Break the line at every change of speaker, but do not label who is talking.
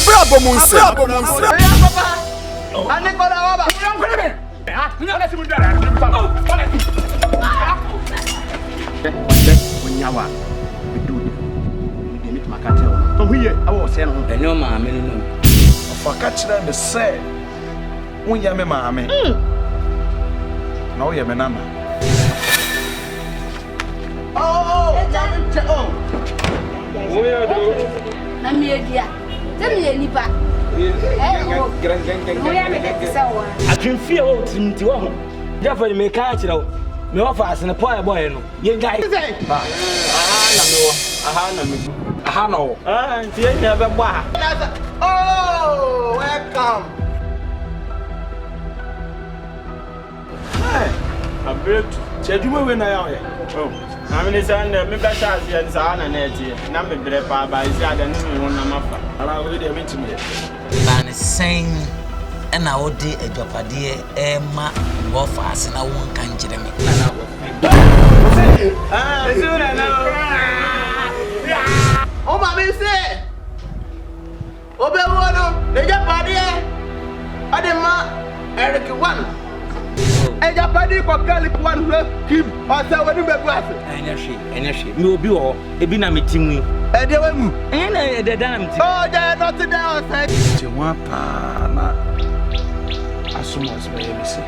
Bbrabo Nsem.
Nyawa bidu ni mit makate to huye awo se no
enyo maame no
ofaka kira me se wonya me maame na wo ye me nana
woya do
na me edia se me nipa woya me de se wo
atwemfie wo tinti wo ho jafa ni me ka kira wo me wo fa asene po boy no ye gai aha no ntie nya be bo aha
oh welcome a bit cheduma we na ya oh na me say na me be sha ase nsa na na etie na me bre pa ba isi ada ni me won na mafa ara we de me timi
ba ne sen na wo de adwapade e ma wo fa ase na won kan kire me na wo
Zuna na. O ma me se. O be wo no, de japade e. Ade ma Eric 1. E japade ko Calip 1 ho kim. O se wo ni bebu ase.
Enya hwe me obi wo ebi na metimu
E de wa mu.
na e de dan meti
O de not de o se.
ti wa pa na asomos be me se